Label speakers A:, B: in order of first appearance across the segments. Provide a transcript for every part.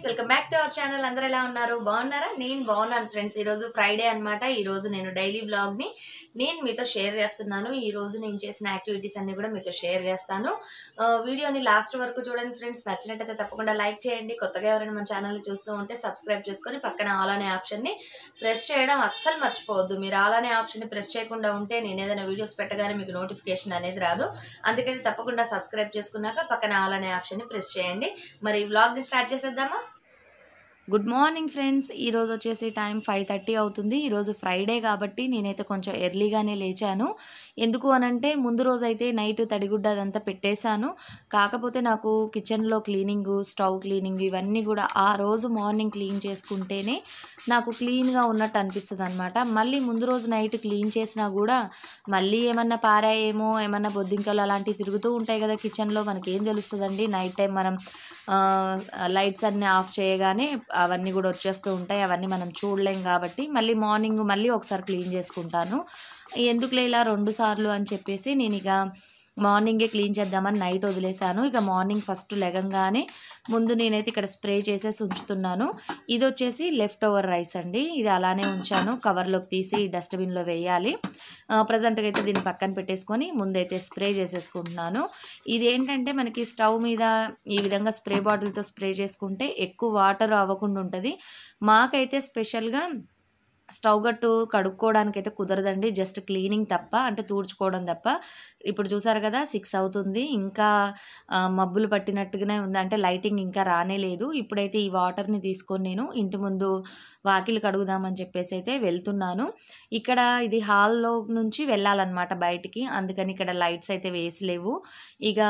A: Welcome back to our channel. అందరూ ఎలా ఉన్నారు? బాగున్నారా? నేను బాగున్నాను ఫ్రెండ్స్. ఈరోజు ఫ్రైడే అనమాట. ఈరోజు నేను డైలీ వ్లాగ్ని నేను మీతో షేర్ చేస్తున్నాను. ఈరోజు నేను చేసిన యాక్టివిటీస్ అన్ని కూడా మీతో షేర్ చేస్తాను. వీడియోని లాస్ట్ వరకు చూడండి ఫ్రెండ్స్. నచ్చినట్టయితే తప్పకుండా లైక్ చేయండి. కొత్తగా ఎవరైనా మన ఛానల్ చూస్తూ ఉంటే సబ్స్క్రైబ్ చేసుకొని పక్కన ఆల్ అనే ఆప్షన్ని ప్రెస్ చేయడం అస్సలు మర్చిపోవద్దు. మీరు ఆల్ అనే ఆప్షన్ని ప్రెస్ చేయకుండా ఉంటే నేను ఏదైనా వీడియోస్ పెట్టగానే మీకు నోటిఫికేషన్ అనేది రాదు. అందుకని తప్పకుండా సబ్స్క్రైబ్ చేసుకున్నాక పక్కన ఆల్ అనే ఆప్షన్ని ప్రెస్ చేయండి. మరి ఈ వ్లాగ్ని స్టార్ట్ చేసేద్దామా? Good morning friends. ఈరోజు వచ్చేసి టైం 5:30 అవుతుంది. ఈరోజు ఫ్రైడే కాబట్టి నేనైతే కొంచెం ఎర్లీగానే లేచాను. ఎందుకు అనంటే ముందు రోజు అయితే నైట్ తడిగుడ్డ అదంతా పెట్టేశాను. కాకపోతే నాకు కిచెన్లో క్లీనింగు, స్టవ్ క్లీనింగ్ ఇవన్నీ కూడా ఆ రోజు మార్నింగ్ క్లీన్ చేసుకుంటేనే నాకు క్లీన్గా ఉన్నట్టు అనిపిస్తుంది అనమాట. మళ్ళీ ముందు రోజు నైట్ క్లీన్ చేసినా కూడా మళ్ళీ ఏమన్నా పారాయేమో, ఏమన్నా బొద్దింకలు అలాంటివి తిరుగుతూ ఉంటాయి కదా కిచెన్లో. మనకేం తెలుస్తుందండి, నైట్ టైం మనం లైట్స్ అన్నీ ఆఫ్ చేయగానే అవన్నీ కూడా వచ్చేస్తూ ఉంటాయి. అవన్నీ మనం చూడలేం కాబట్టి మళ్ళీ మార్నింగ్ మళ్ళీ ఒకసారి క్లీన్ చేసుకుంటాను. ఎందుకులే ఇలా 2 సార్లు అని చెప్పేసి నేను ఇక మార్నింగే క్లీన్ చేద్దామని నైట్ వదిలేశాను. ఇక మార్నింగ్ ఫస్ట్ లెగంగానే ముందు నేనైతే ఇక్కడ స్ప్రే చేసేసి ఉంచుతున్నాను. ఇది వచ్చేసి లెఫ్ట్ ఓవర్ రైస్ అండి. ఇది అలానే ఉంచాను. కవర్లోకి తీసి డస్ట్బిన్లో వేయాలి. ప్రజెంట్గా అయితే దీన్ని పక్కన పెట్టేసుకొని ముందైతే స్ప్రే చేసేసుకుంటున్నాను. ఇది ఏంటంటే మనకి స్టవ్ మీద ఈ విధంగా స్ప్రే బాటిల్తో స్ప్రే చేసుకుంటే ఎక్కువ వాటర్ అవ్వకుండా ఉంటుంది. మాకైతే స్పెషల్గా స్టవ్ గట్టు కడుక్కోవడానికైతే కుదరదండి. జస్ట్ క్లీనింగ్ తప్ప, అంటే తూడ్చుకోవడం తప్ప. ఇప్పుడు చూసారు కదా 6 అవుతుంది. ఇంకా మబ్బులు పట్టినట్టుగానే ఉంది, అంటే లైటింగ్ ఇంకా రానే లేదు. ఇప్పుడైతే ఈ వాటర్ని తీసుకొని నేను ఇంటి ముందు వాకిలి కడుగుదామని చెప్పేసి అయితే వెళ్తున్నాను. ఇక్కడ ఇది హాల్లో నుంచి వెళ్ళాలన్నమాట బయటికి. అందుకని ఇక్కడ లైట్స్ అయితే వేసలేవు. ఇక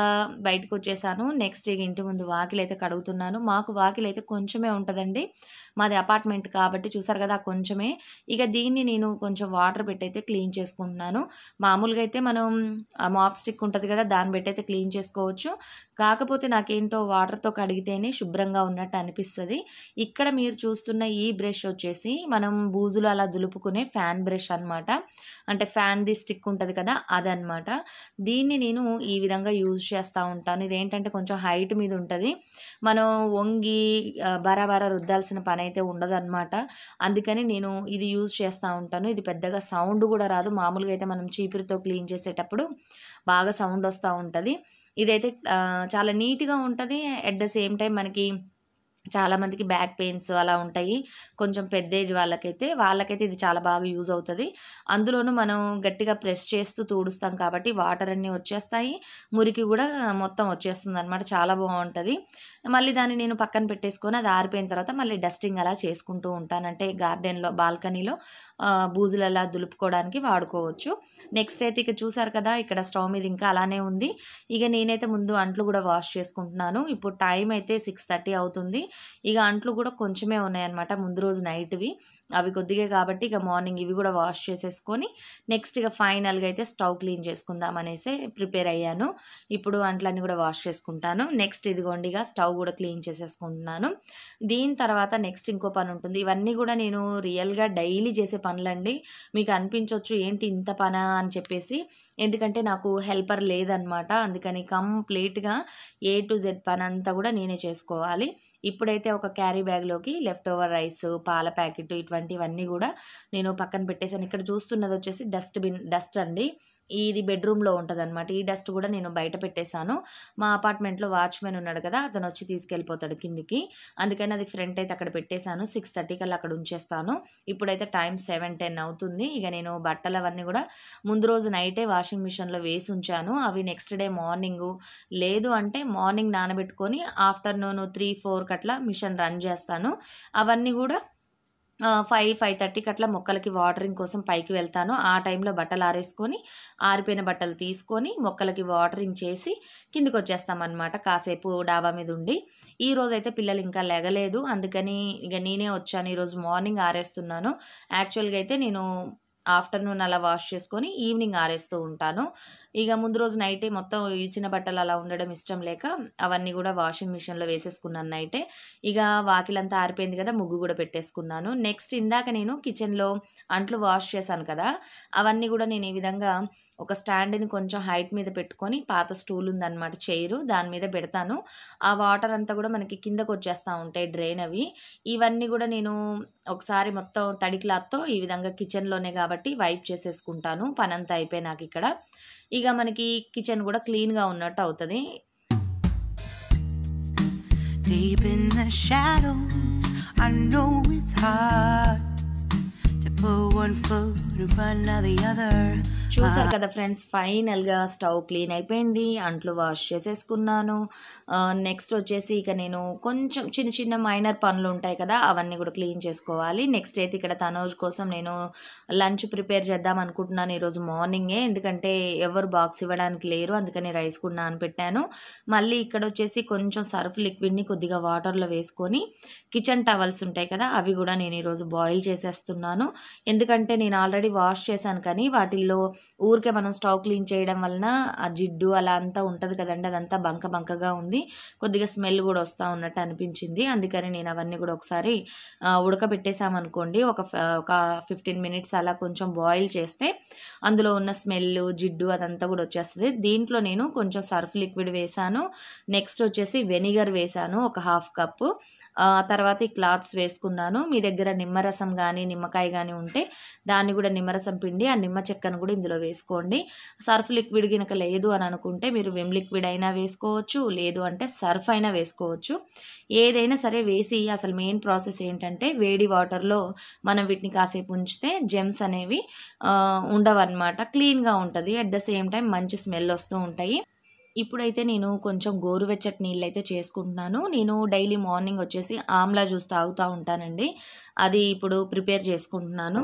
A: బయటకు వచ్చేసాను. నెక్స్ట్ ఇక ఇంటి ముందు వాకిలి అయితే కడుగుతున్నాను. మాకు వాకిలి అయితే కొంచెమే ఉంటుందండి. మాది అపార్ట్మెంట్ కాబట్టి చూసారు కదా కొంచెమే. ఇక దీన్ని నేను కొంచెం వాటర్ పెట్టి అయితే క్లీన్ చేసుకుంటున్నాను. మామూలుగా అయితే మనం మాప్ స్టిక్ ఉంటుంది కదా, దాన్ని పెట్టి అయితే క్లీన్ చేసుకోవచ్చు. కాకపోతే నాకేంటో వాటర్తో కడిగితేనే శుభ్రంగా ఉన్నట్టు అనిపిస్తుంది. ఇక్కడ మీరు చూస్తున్న ఈ బ్రష్ వచ్చేసి మనం బూజులు అలా దులుపుకునే ఫ్యాన్ బ్రష్ అనమాట. అంటే ఫ్యాన్ది స్టిక్ ఉంటుంది కదా, అదనమాట. దీన్ని నేను ఈ విధంగా యూజ్ చేస్తూ ఉంటాను. ఇదేంటంటే కొంచెం హైట్ మీద ఉంటుంది. మనం వంగి బరాబరా రుద్దాల్సిన పని అయితే ఉండదు అనమాట. అందుకని నేను ఇది యూజ్ చేస్తూ ఉంటాను. ఇది పెద్దగా సౌండ్ కూడా రాదు. మామూలుగా అయితే మనం చీపురుతో క్లీన్ చేసేటప్పుడు బాగా సౌండ్ వస్తూ ఉంటుంది. ఇదైతే చాలా నీట్గా ఉంటుంది. అట్ ద సేమ్ టైం మనకి చాలామందికి బ్యాక్ పెయిన్స్ అలా ఉంటాయి. కొంచెం పెద్ద ఏజ్ వాళ్ళకైతే ఇది చాలా బాగా యూజ్ అవుతుంది. అందులోనూ మనం గట్టిగా ప్రెస్ చేస్తూ తుడుస్తాం కాబట్టి వాటర్ అన్నీ వచ్చేస్తాయి, మురికి కూడా మొత్తం వచ్చేస్తుంది అనమాట. చాలా బాగుంటుంది. మళ్ళీ దాన్ని నేను పక్కన పెట్టేసుకొని అది ఆరిపోయిన తర్వాత మళ్ళీ డస్టింగ్ అలా చేసుకుంటూ ఉంటాను. అంటే గార్డెన్లో బాల్కనీలో బూజులు అలా దులుపుకోవడానికి వాడుకోవచ్చు. నెక్స్ట్ అయితే ఇక చూసారు కదా, ఇక్కడ స్టవ్ మీద ఇంకా అలానే ఉంది. ఇక నేనైతే ముందు అంట్లు కూడా వాష్ చేసుకుంటున్నాను. ఇప్పుడు టైం అయితే 6:30 అవుతుంది. ఇక అంట్లు కూడా కొంచెమే ఉన్నాయన్నమాట, ముందు రోజు నైట్వి. అవి కొద్దిగా కాబట్టి ఇక మార్నింగ్ ఇవి కూడా వాష్ చేసేసుకొని నెక్స్ట్ ఇక ఫైనల్గా అయితే స్టవ్ క్లీన్ చేసుకుందాం అనేసి ప్రిపేర్ అయ్యాను. ఇప్పుడు అంట్లన్నీ కూడా వాష్ చేసుకుంటాను. నెక్స్ట్ ఇదిగోండి ఇక స్టవ్ కూడా క్లీన్ చేసేసుకుంటున్నాను. దీని తర్వాత నెక్స్ట్ ఇంకో పని ఉంటుంది. ఇవన్నీ కూడా నేను రియల్గా డైలీ చేసే పనులండి. మీకు అనిపించవచ్చు ఏంటి ఇంత పనా అని చెప్పేసి, ఎందుకంటే నాకు హెల్పర్ లేదనమాట. అందుకని కంప్లీట్గా A to Z పని అంతా కూడా నేనే చేసుకోవాలి. ఇప్పుడైతే ఒక క్యారీ బ్యాగ్లోకి లెఫ్ట్ ఓవర్ రైస్, పాల ప్యాకెట్ ఇటువంటివన్నీ కూడా నేను పక్కన పెట్టేసాను. ఇక్కడ చూస్తున్నది వచ్చేసి డస్ట్ అండి. ఇది బెడ్రూమ్లో ఉంటుంది అనమాట. ఈ డస్ట్ కూడా నేను బయట పెట్టేశాను. మా అపార్ట్మెంట్లో వాచ్మెన్ ఉన్నాడు కదా, అతను వచ్చి తీసుకెళ్ళిపోతాడు కిందికి. అందుకని అది ఫ్రంట్ అయితే అక్కడ పెట్టేశాను. 6:30 కల్లా అక్కడ ఉంచేస్తాను. ఇప్పుడైతే టైం 7:10 అవుతుంది. ఇక నేను బట్టలు అవన్నీ కూడా ముందు రోజు నైటే వాషింగ్ మిషన్లో వేసి ఉంచాను. అవి నెక్స్ట్ డే మార్నింగు, లేదు అంటే మార్నింగ్ నానబెట్టుకొని ఆఫ్టర్నూన్ 3-4 అట్లా మిషన్ రన్ చేస్తాను. అవన్నీ కూడా 5-5:30 అట్లా మొక్కలకి వాటరింగ్ కోసం పైకి వెళ్తాను. ఆ టైంలో బట్టలు ఆరేసుకొని ఆరిపోయిన బట్టలు తీసుకొని మొక్కలకి వాటరింగ్ చేసి కిందికి వచ్చేస్తామన్నమాట. కాసేపు డాబా మీద ఉండి. ఈ రోజైతే పిల్లలు ఇంకా లెగలేదు, అందుకని ఇక నేనే వచ్చాను. ఈరోజు మార్నింగ్ ఆరేస్తున్నాను. యాక్చువల్గా అయితే నేను ఆఫ్టర్నూన్ అలా వాష్ చేసుకొని ఈవినింగ్ ఆరేస్తూ ఉంటాను. ఇక ముందు రోజు నైటే మొత్తం ఇడిచిన బట్టలు అలా ఉండడం ఇష్టం లేక అవన్నీ కూడా వాషింగ్ మిషన్లో వేసేసుకున్నాను నైటే. ఇక వాకిలంతా ఆరిపోయింది కదా, ముగ్గు కూడా పెట్టేసుకున్నాను. నెక్స్ట్ ఇందాక నేను కిచెన్లో అంట్లు వాష్ చేశాను కదా, అవన్నీ కూడా నేను ఈ విధంగా ఒక స్టాండ్ని కొంచెం హైట్ మీద పెట్టుకొని, పాత స్టూల్ ఉందన్నమాట చైరు, దాని మీద పెడతాను. ఆ వాటర్ అంతా కూడా మనకి కిందకు వచ్చేస్తూ ఉంటాయి, డ్రైన్ అవి. ఇవన్నీ కూడా నేను ఒకసారి మొత్తం తడి క్లాత్తో ఈ విధంగా కిచెన్లోనే కాబట్టి వైప్ చేసేసుకుంటాను పనంతా అయిపోయినాక ఇక్కడ. ఇక మనకి కిచెన్ కూడా క్లీన్గా ఉన్నట్టు అవుతుంది. Deep in the shadows, I know it's hard to put one foot in front of the other. చూసారు కదా ఫ్రెండ్స్, ఫైనల్గా స్టవ్ క్లీన్ అయిపోయింది, అంట్లు వాష్ చేసేసుకున్నాను. నెక్స్ట్ వచ్చేసి ఇక నేను కొంచెం చిన్న చిన్న మైనర్ పనులు ఉంటాయి కదా, అవన్నీ కూడా క్లీన్ చేసుకోవాలి. నెక్స్ట్ అయితే ఇక్కడ తనోజ్ కోసం నేను లంచ్ ప్రిపేర్ చేద్దాం అనుకుంటున్నాను ఈరోజు మార్నింగే, ఎందుకంటే ఎవరు బాక్స్ ఇవ్వడానికి లేరు, అందుకని రైస్ కూడా నానబెట్టాను. మళ్ళీ ఇక్కడ వచ్చేసి కొంచెం సర్ఫ్ లిక్విడ్ని కొద్దిగా వాటర్లో వేసుకొని కిచెన్ టవల్స్ ఉంటాయి కదా, అవి కూడా నేను ఈరోజు బాయిల్ చేసేస్తున్నాను. ఎందుకంటే నేను ఆల్రెడీ వాష్ చేశాను, కానీ వాటిల్లో ఊరికే మనం స్టవ్ క్లీన్ చేయడం వలన ఆ జిడ్డు అలా అంతా ఉంటుంది కదండి, అదంతా బంక బంకగా ఉంది, కొద్దిగా స్మెల్ కూడా వస్తూ ఉన్నట్టు అనిపించింది. అందుకని నేను అవన్నీ కూడా ఒకసారి ఉడకబెట్టేసామనుకోండి, ఒక 15 మినిట్స్ అలా కొంచెం బాయిల్ చేస్తే అందులో ఉన్న స్మెల్ జిడ్డు అదంతా కూడా వచ్చేస్తుంది. దీంట్లో నేను కొంచెం సర్ఫ్ లిక్విడ్ వేసాను, నెక్స్ట్ వచ్చేసి వెనిగర్ వేసాను ఒక 1/2 కప్పు, తర్వాత ఈ క్లాత్స్ వేసుకున్నాను. మీ దగ్గర నిమ్మరసం కానీ నిమ్మకాయ కానీ ఉంటే దాన్ని కూడా నిమ్మరసం పిండి ఆ నిమ్మ చెక్కను కూడా ఇందులో వేసుకోండి. సర్ఫ్ లిక్విడ్ కనుక లేదు అని అనుకుంటే మీరు విమ్ లిక్విడ్ అయినా వేసుకోవచ్చు, లేదు అంటే సర్ఫ్ అయినా వేసుకోవచ్చు. ఏదైనా సరే వేసి, అసలు మెయిన్ ప్రాసెస్ ఏంటంటే వేడి వాటర్లో మనం వీటిని కాసేపు ఉంచితే జెమ్స్ అనేవి ఉండవన్నమాట, క్లీన్గా ఉంటుంది. అట్ ద సేమ్ టైం మంచి స్మెల్ వస్తూ ఉంటాయి. ఇప్పుడైతే నేను కొంచెం గోరువెచ్చటి నీళ్ళు అయితే చేసుకుంటున్నాను. నేను డైలీ మార్నింగ్ వచ్చేసి ఆమ్లా జ్యూస్ తాగుతూ ఉంటానండి, అది ఇప్పుడు ప్రిపేర్ చేసుకుంటున్నాను.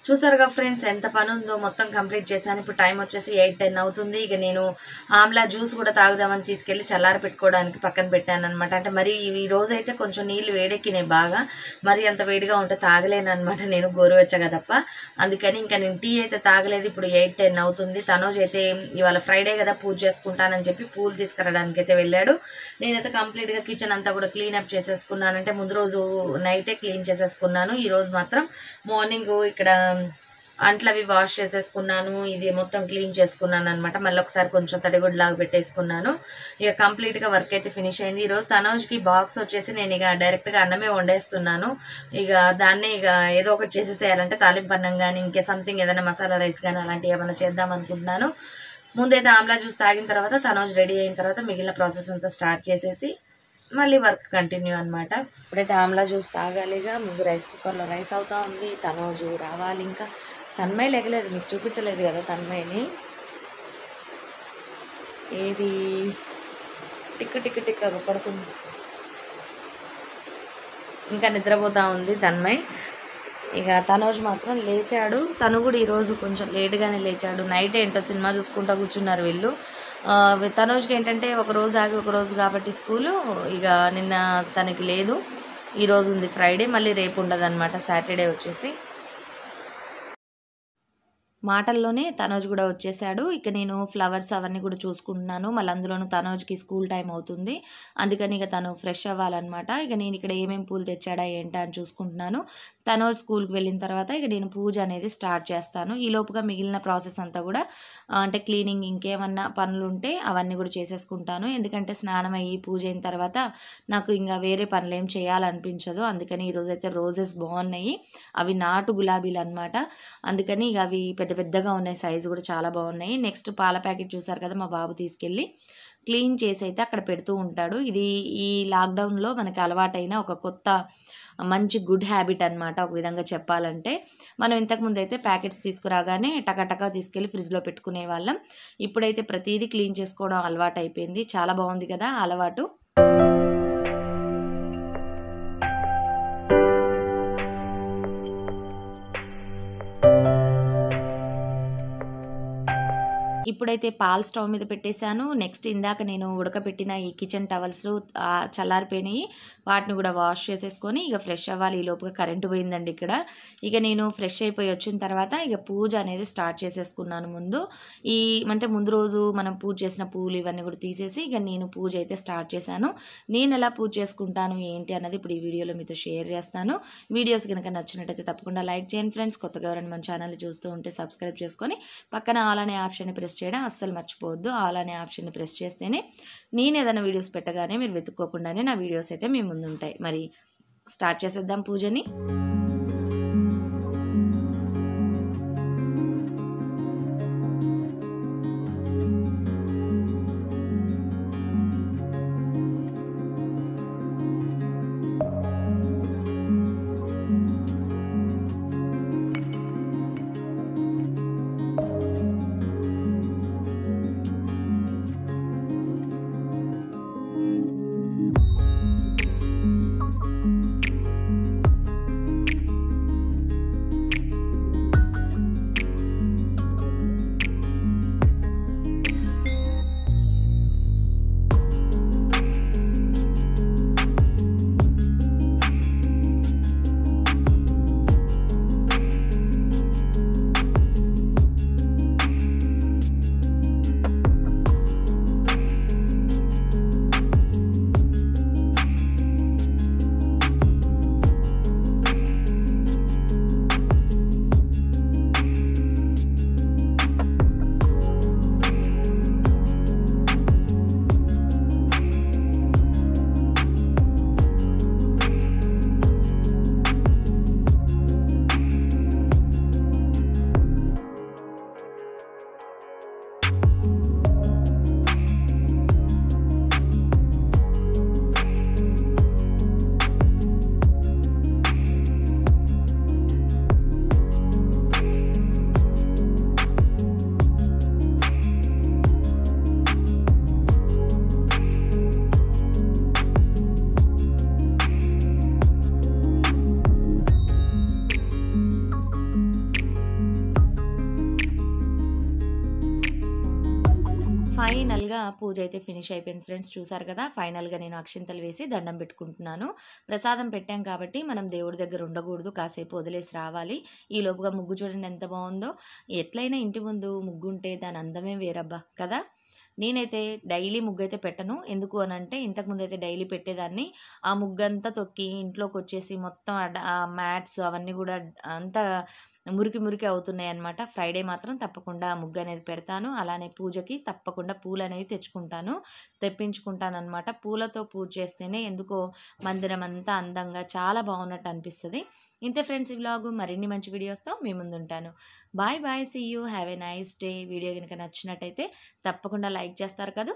A: చూసారుగా ఫ్రెండ్స్, ఎంత పని ఉందో, మొత్తం కంప్లీట్ చేశాను. ఇప్పుడు టైం వచ్చేసి 8-10 అవుతుంది. ఇక నేను ఆమ్లా జ్యూస్ కూడా తాగుదామని తీసుకెళ్ళి చల్లారి పెట్టుకోవడానికి పక్కన పెట్టాను అనమాట. అంటే మరి ఈ రోజు అయితే కొంచెం నీళ్ళు వేడెక్కినాయి బాగా, మరి అంత వేడిగా ఉంటే తాగలేను అనమాట నేను, గోరువెచ్చగా తప్ప. అందుకని ఇంకా నేను టీ అయితే తాగలేదు. ఇప్పుడు 8-10 అవుతుంది. తనోజ్ అయితే ఇవాళ ఫ్రైడే కదా, పూజ చేసుకుంటానని చెప్పి పూలు తీసుకురావడానికి అయితే వెళ్ళాడు. నేనైతే కంప్లీట్గా కిచెన్ అంతా కూడా క్లీనప్ చేసేసుకున్నాను. అంటే ముందు రోజు నైటే క్లీన్ చేసేసుకున్నాను. ఈరోజు మాత్రం మార్నింగ్ ఇక్కడ అంట్లు అవి వాష్ చేసేసుకున్నాను, ఇది మొత్తం క్లీన్ చేసుకున్నాను అనమాట. మళ్ళీ ఒకసారి కొంచెం తడిగుడ్లాగా పెట్టేసుకున్నాను. ఇక కంప్లీట్గా వర్క్ అయితే ఫినిష్ అయింది. ఈరోజు తనోజ్కి బాక్స్ వచ్చేసి నేను ఇక డైరెక్ట్గా అన్నమే వండేస్తున్నాను. ఇక దాన్నే ఇక ఏదో ఒకటి చేసేసేయాలంటే తాలింపు అన్నం కానీ ఇంకే సంథింగ్ ఏదైనా మసాలా రైస్ కానీ అలాంటివి ఏమైనా చేద్దాం అనుకుంటున్నాను. ముందైతే ఆమ్లా జ్యూస్ తాగిన తర్వాత తనోజ్ రెడీ అయిన తర్వాత మిగిలిన ప్రాసెస్ అంతా స్టార్ట్ చేసేసి మళ్ళీ వర్క్ కంటిన్యూ అనమాట. ఇప్పుడైతే ఆమ్లా జ్యూస్ తాగాలిగా, ముందు రైస్ కుక్కర్లో రైస్ అవుతా ఉంది. తనోజు రావాలి, ఇంకా తన్మయి లేగలేదు, మీకు చూపించలేదు కదా తన్మయిని, ఏది టిక్ టిక్ టిక్ పడుకుంది, ఇంకా నిద్రపోతూ ఉంది తన్మయ్. ఇక తనోజ్ మాత్రం లేచాడు, తను కూడా ఈరోజు కొంచెం లేట్గానే లేచాడు. నైట్ ఏంటో సినిమా చూసుకుంటూ కూర్చున్నారు వీళ్ళు. తనోజ్కి ఏంటంటే ఒక రోజు ఆగి ఒక రోజు కాబట్టి స్కూలు, ఇక నిన్న తనకి లేదు, ఈరోజు ఉంది ఫ్రైడే, మళ్ళీ రేపు ఉండదు అనమాట సాటర్డే వచ్చేసి. మాటల్లోనే తనోజ్ కూడా వచ్చేసాడు. ఇక నేను ఫ్లవర్స్ అవన్నీ కూడా చూసుకుంటున్నాను. మళ్ళీ అందులోనూ తనోజ్కి స్కూల్ టైం అవుతుంది, అందుకని ఇక తను ఫ్రెష్ అవ్వాలన్నమాట. ఇక నేను ఇక్కడ ఏమేమి పూలు తెచ్చాడా ఏంటా అని చూసుకుంటున్నాను. తనోజ్ స్కూల్కి వెళ్ళిన తర్వాత ఇక నేను పూజ అనేది స్టార్ట్ చేస్తాను. ఈ లోపుగా మిగిలిన ప్రాసెస్ అంతా కూడా అంటే క్లీనింగ్ ఇంకేమన్నా పనులు ఉంటే అవన్నీ కూడా చేసేసుకుంటాను. ఎందుకంటే స్నానం అయ్యి పూజ అయిన తర్వాత నాకు ఇంకా వేరే పనులు ఏం చేయాలనిపించదు. అందుకని ఈరోజైతే రోజెస్ బాగున్నాయి, అవి నాటు గులాబీలు అనమాట. అందుకని ఇక అవి పెద్ద పెద్దగా ఉన్నాయి, సైజు కూడా చాలా బాగున్నాయి. నెక్స్ట్ పాల ప్యాకెట్ చూసారు కదా, మా బాబు తీసుకెళ్ళి క్లీన్ చేసి అయితే అక్కడ పెడుతూ ఉంటాడు. ఇది ఈ లాక్డౌన్లో మనకి అలవాటైన ఒక కొత్త మంచి గుడ్ హ్యాబిట్ అనమాట. ఒక విధంగా చెప్పాలంటే మనం ఇంతకుముందు అయితే ప్యాకెట్స్ తీసుకురాగానే టకాటకా తీసుకెళ్ళి ఫ్రిడ్జ్లో పెట్టుకునే వాళ్ళం. ఇప్పుడైతే ప్రతిదీ క్లీన్ చేసుకోవడం అలవాటు అయిపోయింది. చాలా బాగుంది కదా అలవాటు. ఇప్పుడైతే పాలు స్టవ్ మీద పెట్టేశాను. నెక్స్ట్ ఇందాక నేను ఉడకపెట్టిన ఈ కిచెన్ టవల్స్ చల్లారిపోయినాయి, వాటిని కూడా వాష్ చేసేసుకొని ఇక ఫ్రెష్ అవ్వాలి. ఈ లోపుగా కరెంటు పోయిందండి ఇక్కడ. ఇక నేను ఫ్రెష్ అయిపోయి వచ్చిన తర్వాత ఇక పూజ అనేది స్టార్ట్ చేసేసుకున్నాను. ముందు రోజు మనం పూజ చేసిన పూలు ఇవన్నీ కూడా తీసేసి ఇక నేను పూజ అయితే స్టార్ట్ చేశాను. నేను ఎలా పూజ చేసుకుంటాను ఏంటి అన్నది ఇప్పుడు ఈ వీడియోలో మీతో షేర్ చేస్తాను. వీడియోస్ కనుక నచ్చినట్టయితే తప్పకుండా లైక్ చేయండి ఫ్రెండ్స్. కొత్తగా ఎవరైనా మన ఛానల్ చూస్తూ ఉంటే సబ్స్క్రైబ్ చేసుకొని పక్కన ఆల్ అనే ఆప్షన్ని ప్రెస్ చేయడం అస్సలు మర్చిపోవద్దు. ఆల్ అనే ఆప్షన్ని ప్రెస్ చేస్తేనే నేను ఏదైనా వీడియోస్ పెట్టగానే మీరు వెతుక్కోకుండానే నా వీడియోస్ అయితే మీ ముందు ఉంటాయి. మరి స్టార్ట్ చేసేద్దాం పూజని. ఫైనల్గా పూజ అయితే ఫినిష్ అయిపోయింది ఫ్రెండ్స్. చూసారు కదా, ఫైనల్గా నేను అక్షింతలు వేసి దండం పెట్టుకుంటున్నాను. ప్రసాదం పెట్టాం కాబట్టి మనం దేవుడి దగ్గర ఉండకూడదు, కాసేపు వదిలేసి రావాలి. ఈ లోపుగా ముగ్గు చూడండి ఎంత బాగుందో. ఎట్లయినా ఇంటి ముందు ముగ్గు ఉంటే దాని అందమే వేరబ్బా కదా. నేనైతే డైలీ ముగ్గు అయితే పెట్టను. ఎందుకు అని అంటే ఇంతకుముందు అయితే డైలీ పెట్టేదాన్ని. ఆ ముగ్గంతా తొక్కి ఇంట్లోకి వచ్చేసి మొత్తం ఆ మ్యాట్స్ అవన్నీ కూడా అంతా మురికి మురికి అవుతున్నాయి అన్నమాట. ఫ్రైడే మాత్రం తప్పకుండా ముగ్గు అనేది పెడతాను. అలానే పూజకి తప్పకుండా పూలు అనేవి తెప్పించుకుంటాను అనమాట. పూలతో పూజ చేస్తేనే ఎందుకో మందిరం అంతా అందంగా చాలా బాగున్నట్టు అనిపిస్తుంది. ఇంతే ఫ్రెండ్స్, ఈ వ్లాగ్ మరిన్ని మంచి వీడియోస్తో మీ ముందు ఉంటాను. Bye bye, see you, have a nice day. Video కనుక నచ్చినట్టయితే తప్పకుండా లైక్ చేస్తారు కదా.